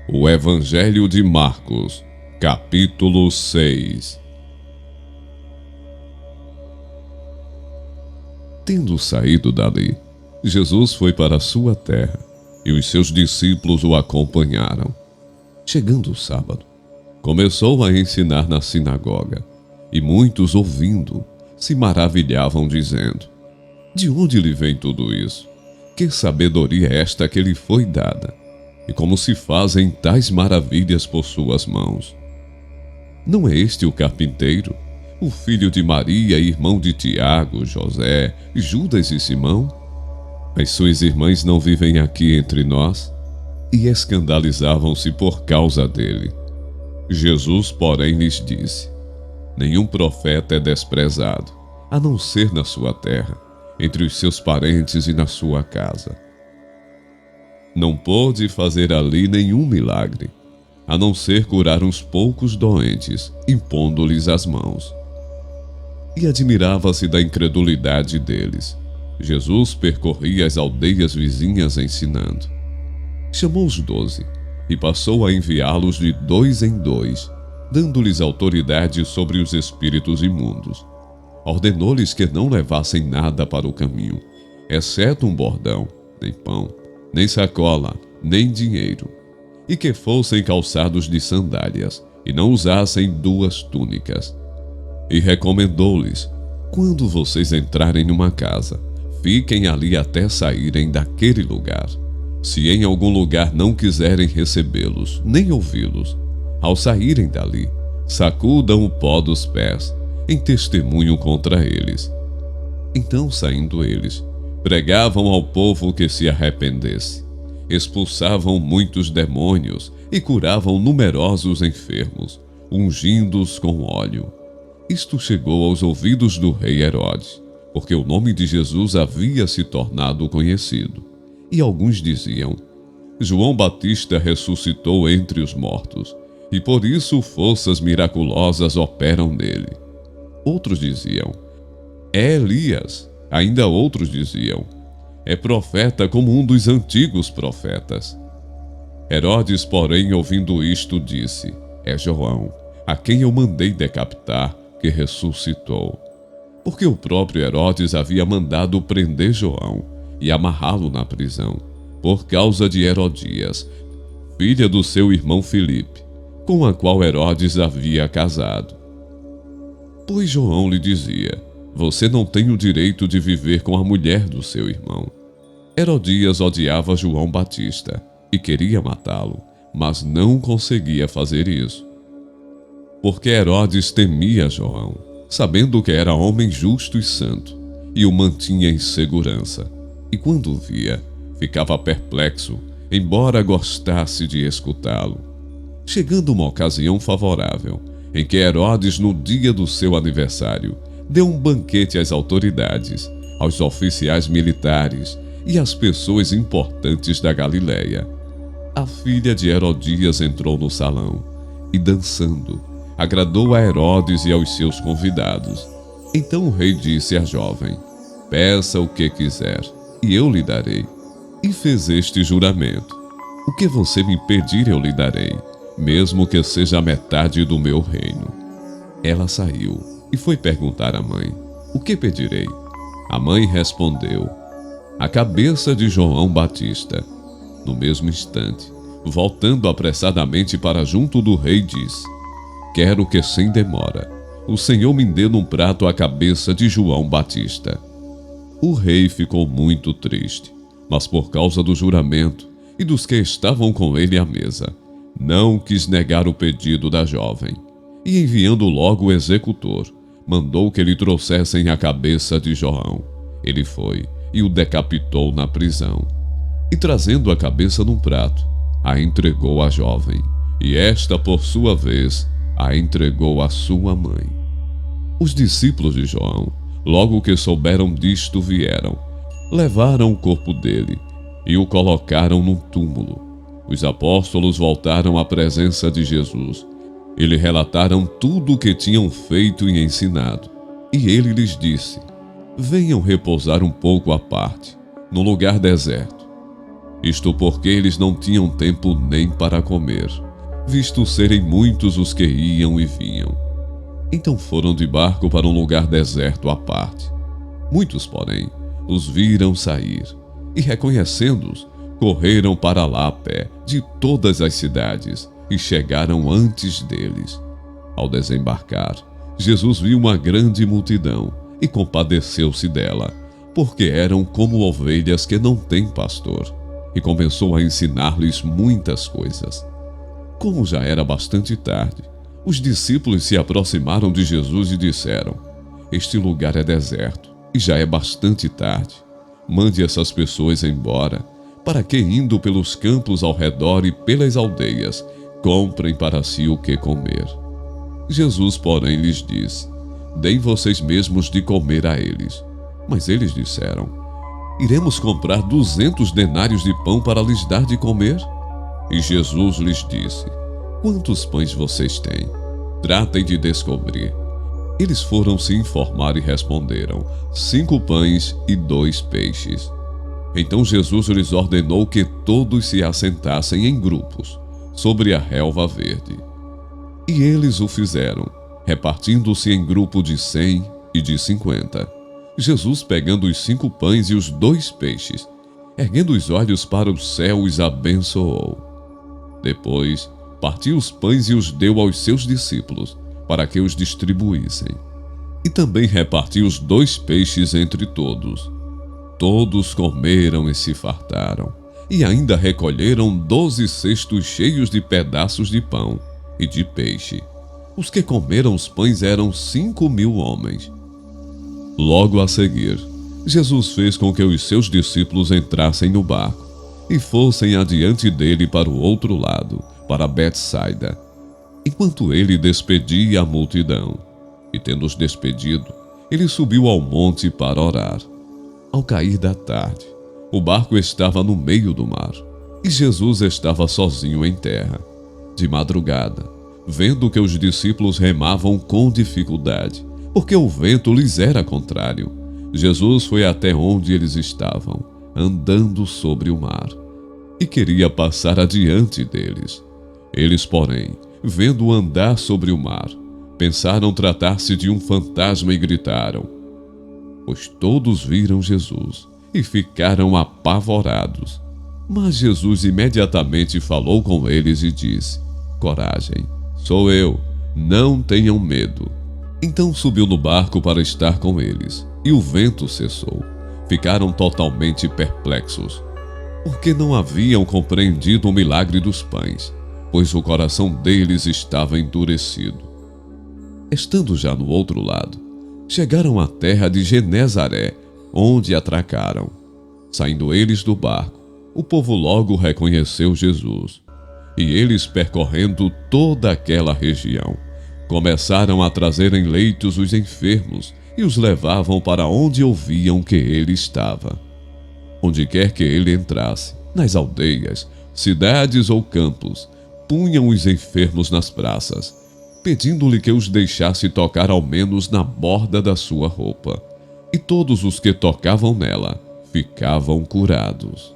O Evangelho de Marcos, capítulo 6. Tendo saído dali, Jesus foi para a sua terra, e os seus discípulos o acompanharam. Chegando o sábado, começou a ensinar na sinagoga, e muitos, ouvindo, se maravilhavam, dizendo: de onde lhe vem tudo isso? Que sabedoria é esta que lhe foi dada? E como se fazem tais maravilhas por suas mãos? Não é este o carpinteiro, o filho de Maria, irmão de Tiago, José, Judas e Simão? As suas irmãs não vivem aqui entre nós? E escandalizavam-se por causa dele. Jesus, porém, lhes disse: nenhum profeta é desprezado, a não ser na sua terra, entre os seus parentes e na sua casa. Não pôde fazer ali nenhum milagre, a não ser curar uns poucos doentes, impondo-lhes as mãos. E admirava-se da incredulidade deles. Jesus percorria as aldeias vizinhas ensinando. Chamou os 12 e passou a enviá-los de 2 em 2, dando-lhes autoridade sobre os espíritos imundos. Ordenou-lhes que não levassem nada para o caminho, exceto um bordão, nem pão, nem sacola, nem dinheiro, e que fossem calçados de sandálias, e não usassem 2 túnicas. E recomendou-lhes: quando vocês entrarem numa casa, fiquem ali até saírem daquele lugar. Se em algum lugar não quiserem recebê-los, nem ouvi-los, ao saírem dali, sacudam o pó dos pés, em testemunho contra eles. Então, saindo eles, pregavam ao povo que se arrependesse, expulsavam muitos demônios e curavam numerosos enfermos, ungindo-os com óleo. Isto chegou aos ouvidos do rei Herodes, porque o nome de Jesus havia se tornado conhecido. E alguns diziam: João Batista ressuscitou entre os mortos, e por isso forças miraculosas operam nele. Outros diziam: é Elias. Ainda outros diziam: é profeta como um dos antigos profetas. Herodes, porém, ouvindo isto, disse: é João, a quem eu mandei decapitar, que ressuscitou. Porque o próprio Herodes havia mandado prender João e amarrá-lo na prisão, por causa de Herodias, filha do seu irmão Filipe, com a qual Herodes havia casado. Pois João lhe dizia: você não tem o direito de viver com a mulher do seu irmão. Herodias odiava João Batista e queria matá-lo, mas não conseguia fazer isso. Porque Herodes temia João, sabendo que era homem justo e santo, e o mantinha em segurança. E quando o via, ficava perplexo, embora gostasse de escutá-lo. Chegando uma ocasião favorável, em que Herodes, no dia do seu aniversário, deu um banquete às autoridades, aos oficiais militares e às pessoas importantes da Galileia. A filha de Herodias entrou no salão e, dançando, agradou a Herodes e aos seus convidados. Então o rei disse à jovem: peça o que quiser, e eu lhe darei. E fez este juramento: o que você me pedir eu lhe darei, mesmo que seja a metade do meu reino. Ela saiu e foi perguntar à mãe: o que pedirei? A mãe respondeu: a cabeça de João Batista. No mesmo instante, voltando apressadamente para junto do rei, disse: quero que sem demora o Senhor me dê num prato a cabeça de João Batista. O rei ficou muito triste, mas por causa do juramento e dos que estavam com ele à mesa, não quis negar o pedido da jovem. E enviando logo o executor, mandou que lhe trouxessem a cabeça de João. Ele foi e o decapitou na prisão. E trazendo a cabeça num prato, a entregou à jovem, e esta, por sua vez, a entregou à sua mãe. Os discípulos de João, logo que souberam disto, vieram, levaram o corpo dele e o colocaram num túmulo. Os apóstolos voltaram à presença de Jesus e lhe relataram tudo o que tinham feito e ensinado. E ele lhes disse: venham repousar um pouco à parte, num lugar deserto. Isto porque eles não tinham tempo nem para comer, visto serem muitos os que iam e vinham. Então foram de barco para um lugar deserto à parte. Muitos, porém, os viram sair, e reconhecendo-os, correram para lá a pé de todas as cidades, e chegaram antes deles. Ao desembarcar, Jesus viu uma grande multidão, e compadeceu-se dela, porque eram como ovelhas que não têm pastor, e começou a ensinar-lhes muitas coisas. Como já era bastante tarde, os discípulos se aproximaram de Jesus e disseram: Este lugar é deserto, e já é bastante tarde. Mande essas pessoas embora, para que, indo pelos campos ao redor e pelas aldeias, comprem para si o que comer. Jesus, porém, lhes disse: Deem vocês mesmos de comer a eles. Mas eles disseram: Iremos comprar 200 denários de pão para lhes dar de comer? E Jesus lhes disse: Quantos pães vocês têm? Tratem de descobrir. Eles foram se informar e responderam: 5 pães e 2 peixes. Então Jesus lhes ordenou que todos se assentassem em grupos, sobre a relva verde. E eles o fizeram, repartindo-se em grupo de 100 e de 50. Jesus, pegando os 5 pães e os 2 peixes, erguendo os olhos para o céu, os abençoou. Depois, partiu os pães e os deu aos seus discípulos, para que os distribuíssem. E também repartiu os 2 peixes entre todos. Todos comeram e se fartaram, e ainda recolheram 12 cestos cheios de pedaços de pão e de peixe. Os que comeram os pães eram 5.000 homens. Logo a seguir, Jesus fez com que os seus discípulos entrassem no barco e fossem adiante dele para o outro lado, para Betsaida, enquanto ele despedia a multidão. E tendo-os despedido, ele subiu ao monte para orar. Ao cair da tarde, o barco estava no meio do mar, e Jesus estava sozinho em terra. De madrugada, vendo que os discípulos remavam com dificuldade, porque o vento lhes era contrário, Jesus foi até onde eles estavam, andando sobre o mar, e queria passar adiante deles. Eles, porém, vendo-o andar sobre o mar, pensaram tratar-se de um fantasma e gritaram. Pois todos viram Jesus e ficaram apavorados. Mas Jesus imediatamente falou com eles e disse: Coragem, sou eu, não tenham medo. Então subiu no barco para estar com eles, e o vento cessou. Ficaram totalmente perplexos, porque não haviam compreendido o milagre dos pães, pois o coração deles estava endurecido. Estando já no outro lado, chegaram à terra de Genezaré, onde atracaram. Saindo eles do barco, o povo logo reconheceu Jesus. E eles, percorrendo toda aquela região, começaram a trazer em leitos os enfermos e os levavam para onde ouviam que ele estava. Onde quer que ele entrasse, nas aldeias, cidades ou campos, punham os enfermos nas praças, pedindo-lhe que os deixasse tocar ao menos na borda da sua roupa. E todos os que tocavam nela ficavam curados.